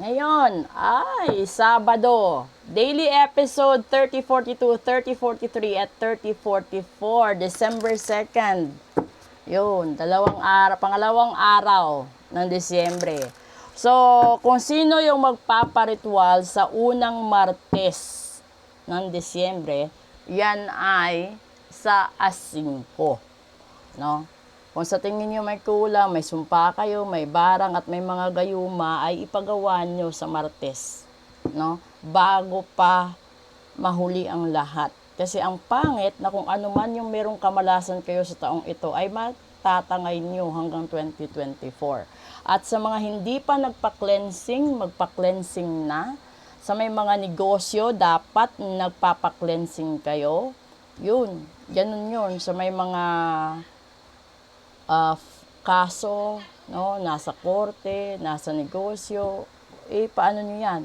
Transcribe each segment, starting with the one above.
Ngayon ay Sabado. Daily episode 3042, 3043 at 3044, December 2nd. Yun, pangalawang araw ng Disyembre. So, kung sino yung magpaparitual sa unang Martes ng Disyembre, yan ay sa A5, no? Kung sa tingin nyo may kulang, may sumpa kayo, may barang at may mga gayuma, ay ipagawa nyo sa Martes, no? Bago pa mahuli ang lahat. Kasi ang pangit na kung ano man yung merong kamalasan kayo sa taong ito ay matatangay nyo hanggang 2024. At sa mga hindi pa nagpa-cleansing, magpa-cleansing na. Sa may mga negosyo, dapat nagpapa-cleansing kayo. Yun, ganun yun. Sa may mga kaso, no, nasa korte, nasa negosyo, paano nyo yan?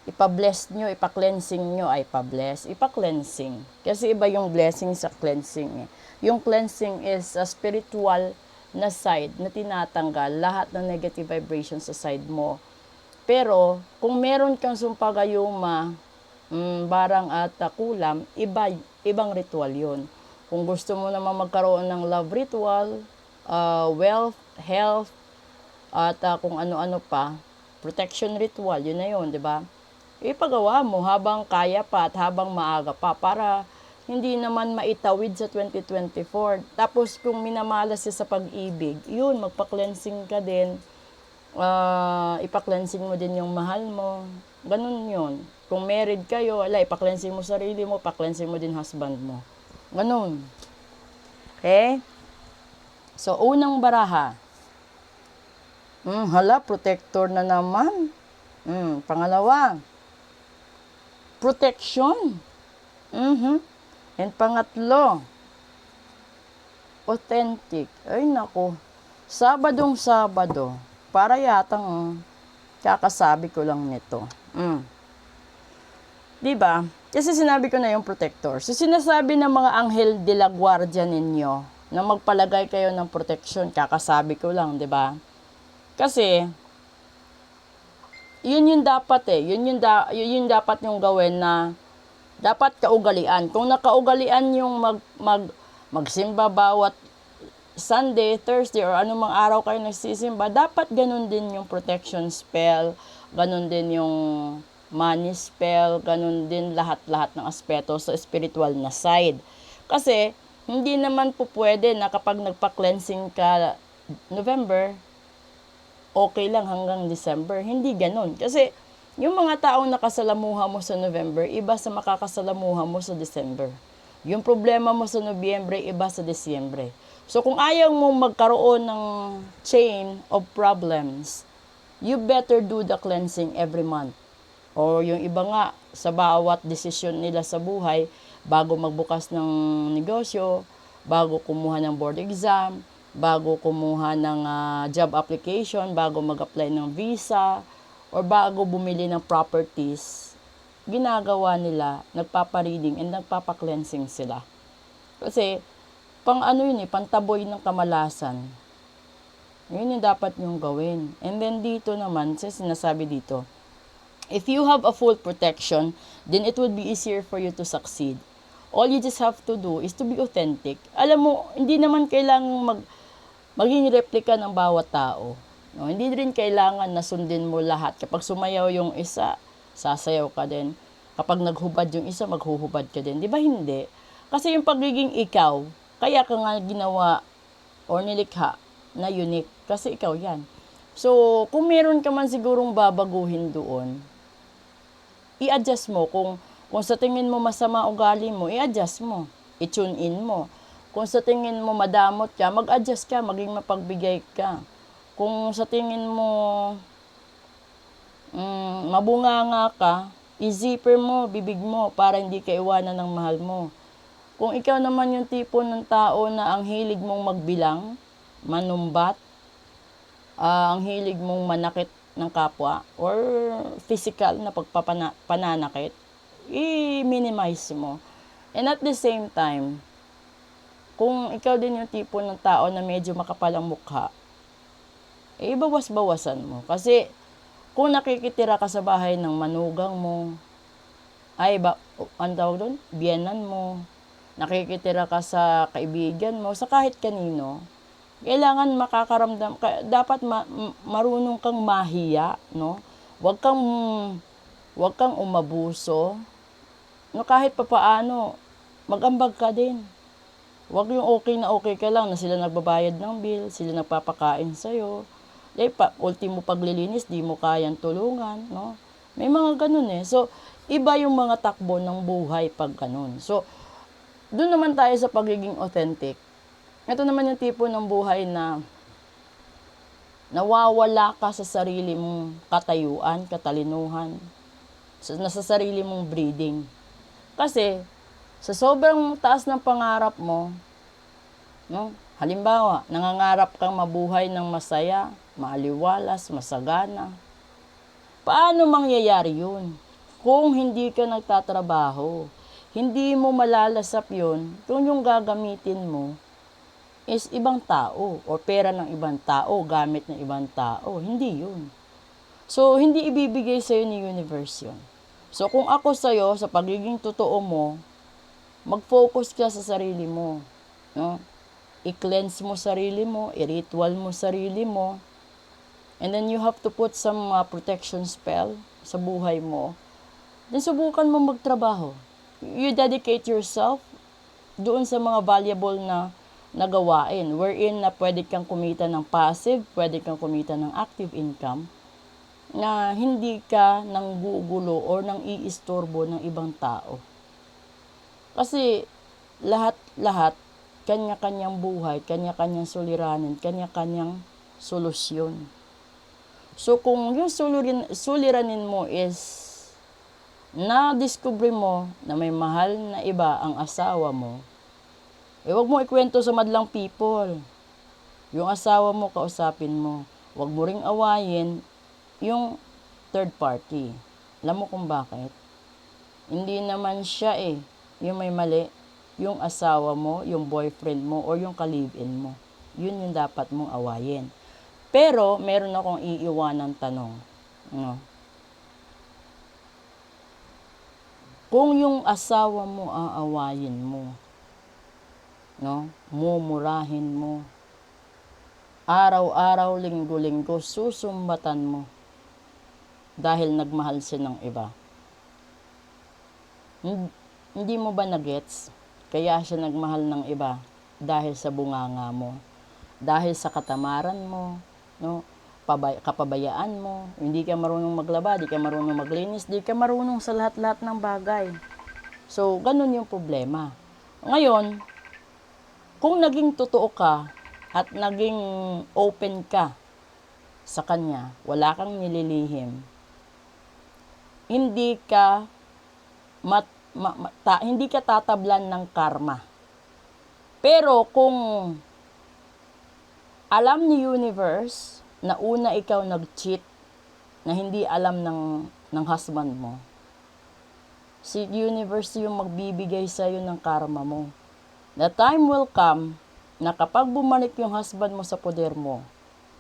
Ipa-bless nyo, ipa-cleansing nyo, ipa-bless, ipa-cleansing. Kasi iba yung blessing sa cleansing. Yung cleansing is a spiritual na side na tinatanggal lahat ng negative vibration sa side mo. Pero, kung meron kang sumpagayuma, barang at kulam, ibang ritual yun. Kung gusto mo naman magkaroon ng love ritual, wealth, health, at kung ano-ano pa, protection ritual, yun na yun, di ba? Ipagawa mo habang kaya pa at habang maaga pa para hindi naman maitawid sa 2024. Tapos kung minamalas siya sa pag-ibig, yun, magpa-cleansing ka din. Ipa-cleansing mo din yung mahal mo. Ganun yun. Kung married kayo, ipa-cleansing mo sarili mo, pa-cleansing mo din husband mo. Ganun. Okay? So, unang baraha. Protector na naman. Pangalawa, protection. And pangatlo, authentic. Ay, nako. Sabado. Para yatang kakasabi ko lang nito. Diba? Kasi sinabi ko na yung protector. So, sinasabi ng mga anghel de la guardia ninyo na magpalagay kayo ng protection. Kakasabi ko lang, diba? Kasi, yun yung dapat Yun yung dapat yung gawin na dapat kaugalian. Kung nakaugalian yung magsimba bawat Sunday, Thursday, or anumang araw kayo nagsisimba, dapat ganun din yung protection spell, ganun din yung money spell, ganun din lahat-lahat ng aspeto sa spiritual na side. Kasi, hindi naman po pwede na kapag nagpa-cleansing ka November, okay lang hanggang December. Hindi ganun. Kasi, yung mga taong nakasalamuha mo sa November, iba sa makakasalamuha mo sa December. Yung problema mo sa Nobyembre, iba sa Disyembre. So, kung ayaw mong magkaroon ng chain of problems, you better do the cleansing every month. O yung iba nga, sa bawat desisyon nila sa buhay, bago magbukas ng negosyo, bago kumuha ng board exam, bago kumuha ng job application, bago mag-apply ng visa, or bago bumili ng properties, ginagawa nila, nagpapa-reading and nagpapa-cleansing sila. Kasi, pantaboy ng kamalasan. Yun yung dapat nyong gawin. And then dito naman, sinasabi dito, if you have a full protection, then it would be easier for you to succeed. All you just have to do is to be authentic. Alam mo, hindi naman kailangang maging replika ng bawat tao. No? Hindi rin kailangan na sundin mo lahat. Kapag sumayaw yung isa, sasayaw ka din. Kapag naghubad yung isa, maghuhubad ka din. Di ba hindi? Kasi yung pagiging ikaw, kaya ka nga ginawa or nilikha na unique. Kasi ikaw yan. So, kung meron ka man sigurong babaguhin doon, i-adjust mo. Kung sa tingin mo masama ugali mo, i-adjust mo. I-tune in mo. Kung sa tingin mo madamot ka, mag-adjust ka, maging mapagbigay ka. Kung sa tingin mo mabunganga ka, i-zipper mo, bibig mo, para hindi ka iwanan ng mahal mo. Kung ikaw naman yung tipo ng tao na ang hilig mong magbilang, manumbat, ang hilig mong manakit ng kapwa, or physical na pagpapananakit, i-minimize mo. And at the same time, kung ikaw din yung tipo ng tao na medyo makapal ang mukha, ibawas-bawasan mo. Kasi, Kung nakikitira ka sa bahay ng manugang mo, ang tawag doon, biyenan mo, nakikitira ka sa kaibigan mo, sa kahit kanino, kailangan dapat marunong kang mahiya, no? Huwag kang umabuso, no? Kahit papaano, mag-ambag ka din. Huwag yung okay ka lang na sila nagbabayad ng bill, sila nagpapakain sa'yo. Ultimo paglilinis, di mo kayang tulungan, no? May mga ganun eh. So, iba yung mga takbo ng buhay pag ganun. So, doon naman tayo sa pagiging authentic. Ito naman yung tipo ng buhay na nawawala ka sa sarili mong katayuan, katalinuhan, sa sarili mong breeding. Kasi, sa sobrang taas ng pangarap mo, no? Halimbawa, nangangarap kang mabuhay ng masaya, maaliwalas, masagana. Paano mangyayari yun? Kung hindi ka nagtatrabaho, hindi mo malalasap yun kung yung gagamitin mo is ibang tao o pera ng ibang tao, gamit ng ibang tao. Hindi yun. So, hindi ibibigay sa'yo ni universe yun. So, kung ako sa'yo, sa pagiging totoo mo, mag-focus ka sa sarili mo. No? I-cleanse mo sarili mo, i-ritual mo sarili mo, and then you have to put some protection spell sa buhay mo. Then subukan mo magtrabaho. You dedicate yourself doon sa mga valuable na gawain, wherein na pwede kang kumita ng passive, pwede kang kumita ng active income, na hindi ka nang gugulo or nang iistorbo ng ibang tao. Kasi lahat, kanya-kanyang buhay, kanya-kanyang suliranin, kanya-kanyang solusyon. So kung yung suliranin mo is na-discover mo na may mahal na iba ang asawa mo, huwag mo ikwento sa madlang people. Yung asawa mo, kausapin mo. Huwag mo ring awayin yung third party. Alam mo kung bakit? Hindi naman siya yung may mali. Yung asawa mo, yung boyfriend mo, or yung ka-live-in mo. Yun yung dapat mong awayin. Pero, meron akong iiwanang tanong. No? Kung yung asawa mo aawayin mo, no? Mumurahin mo, araw-araw, linggo-linggo, susumbatan mo dahil nagmahal siya ng iba. Hindi mo ba na-gets? Kaya siya nagmahal ng iba dahil sa bunganga mo, dahil sa katamaran mo, no? Kapabayaan mo, hindi ka marunong maglaba, di ka marunong maglinis, di ka marunong sa lahat-lahat ng bagay. So, ganun yung problema. Ngayon, kung naging totoo ka at naging open ka sa kanya, wala kang nililihim, hindi ka tatablan ng karma. Pero kung alam ni universe na una ikaw nag-cheat na hindi alam ng husband mo, si universe yung magbibigay sa'yo ng karma mo. The time will come na kapag bumalik yung husband mo sa poder mo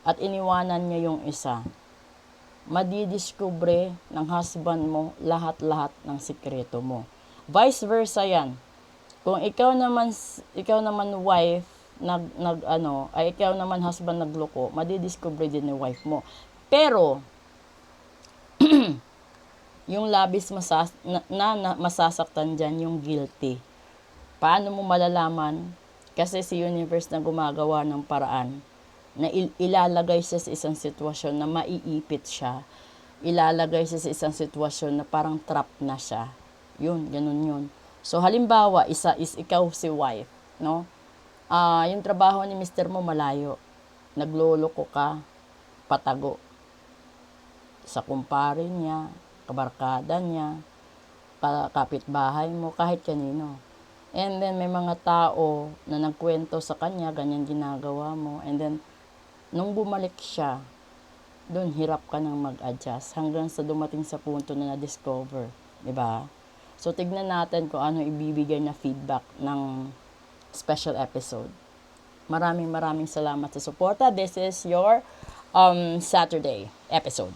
at iniwanan niya yung isa, madidiskubre ng husband mo lahat-lahat ng sikreto mo. Vice versa yan. Kung ikaw naman wife, ikaw naman husband nagloko, madidiscover din ni wife mo. Pero, yung labis masasaktan dyan, yung guilty. Paano mo malalaman? Kasi si universe na gumagawa ng paraan na ilalagay siya sa isang sitwasyon na maiipit siya. Ilalagay siya sa isang sitwasyon na parang trap na siya. Yun, ganun yun. So, halimbawa, ikaw si wife, no? Yung trabaho ni mister mo malayo. Nagloloko ka, patago. Sa kumpare niya, kabarkada niya, kapitbahay mo, kahit kanino. And then, may mga tao na nagkwento sa kanya, ganyan ginagawa mo. And then, nung bumalik siya, doon hirap ka nang mag-adjust hanggang sa dumating sa punto na na-discover. Diba? So, tignan natin kung ano ibibigay na feedback ng special episode. Maraming salamat sa suporta. This is your Saturday episode.